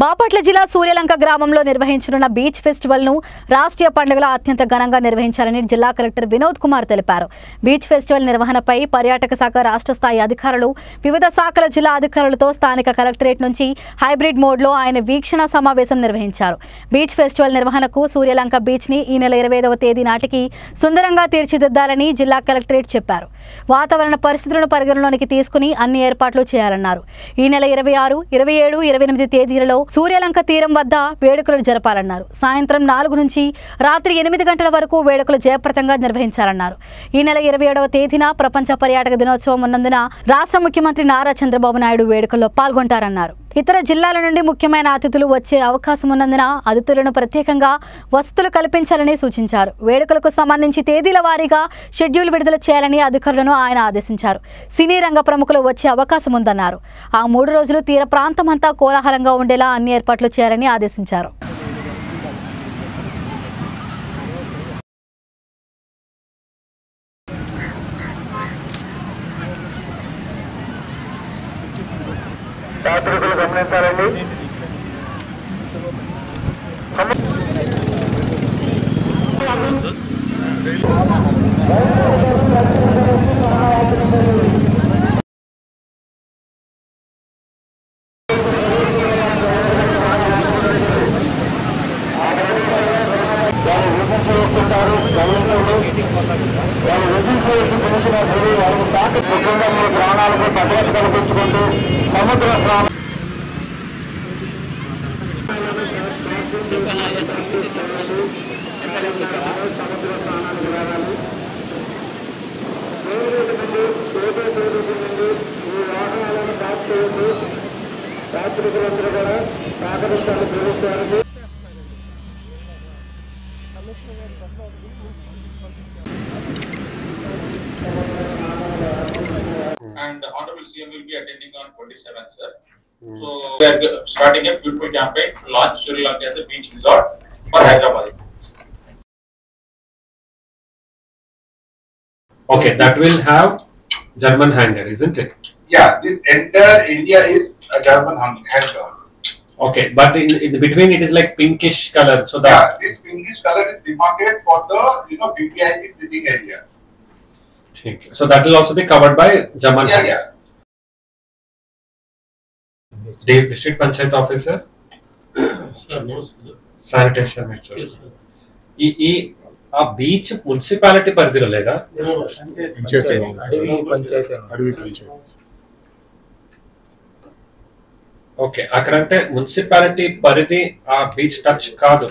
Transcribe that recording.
బాపట్ల జిల్లా సూర్యలంక గ్రామంలో నిర్వహించనున్న బీచ్ ఫెస్టివల్ ను రాష్ట్రీయ పండుగల అత్యంత ఘనంగా నిర్వహించాలని జిల్లా కలెక్టర్ వినోద్ కుమార్ తెలిపారు. బీచ్ ఫెస్టివల్ నిర్వహణపై పర్యాటక శాఖ రాష్ట్ర స్థాయి అధికారులు, వివిధ శాఖల జిల్లా అధికారులతో స్థానిక కలెక్టరేట్ నుంచి హైబ్రిడ్ మోడ్లో ఆయన వీక్షణ సమావేశం నిర్వహించారు. బీచ్ ఫెస్టివల్ నిర్వహణకు సూర్యలంక బీచ్ ని ఈ నెల 25వ తేదీ నాటికి సుందరంగా తీర్చిదిద్దాలని జిల్లా కలెక్టరేట్ చెప్పారు. వాతావరణ పరిస్థితులను పరిగణలోనికి తీసుకుని అన్ని ఏర్పాట్లు చేయాలన్నారు. ఈ నెల 26, 27, 28 తేదీలలో సూర్యలంక తీరం వద్ద వేడుకలు జరపాలన్నారు. సాయంత్రం 4 నుంచి రాత్రి 8 గంటల వరకు వేడుకలు జయప్రదంగా నిర్వహించాలన్నారు. ఈ నెల 27వ తేదీన ప్రపంచ పర్యాటక దినోత్సవం ఉన్నందున రాష్ట్ర ముఖ్యమంత్రి నారా చంద్రబాబు నాయుడు వేడుకల్లో పాల్గొంటారన్నారు. ఇతర జిల్లాల నుండి ముఖ్యమైన అతిథులు వచ్చే అవకాశం ఉన్నందున అతిథులను ప్రత్యేకంగా వసతులు కల్పించాలని సూచించారు. వేడుకలకు సంబంధించి తేదీల వారీగా షెడ్యూల్ విడుదల చేయాలని అధికారులను ఆయన ఆదేశించారు. సినీ రంగ ప్రముఖులు వచ్చే అవకాశం ఉందన్నారు. ఆ 3 రోజులు తీర ప్రాంతం అంతా కోలాహలంగా ఉండేలా అన్ని ఏర్పాట్లు చేయాలని ఆదేశించారు. యాత్రికులు గమనించాలండి. ముఖ్యంగా మీ ప్రాణాలకు భద్రత కల్పించుకుంటూ సముద్ర స్నానం ఈ వాహనాలను ప్యాక్ చేయండి. యాత్రికులందరూ కూడా సహకరించాలి ప్రభుత్వానికి. And the Honorable CM will be attending on 27th, sir. So we are starting a beautiful campaign to launch Sri Lanka as a beach resort for Hyderabad. Okay, that will have German hangar, isn't it? Yeah, this entire India is a German hangar. Okay, but in the between it is like pinkish color, so that This pinkish color is demarcated for the VIP sitting area. so that will also be covered by German hangar. Yeah. District Panchayat officer, sanitation measures. ఈ ఆ beach municipality పరిధిలో లేదా? Okay, అక్కడంటే municipality పరిధి ఆ beach touch కాదు.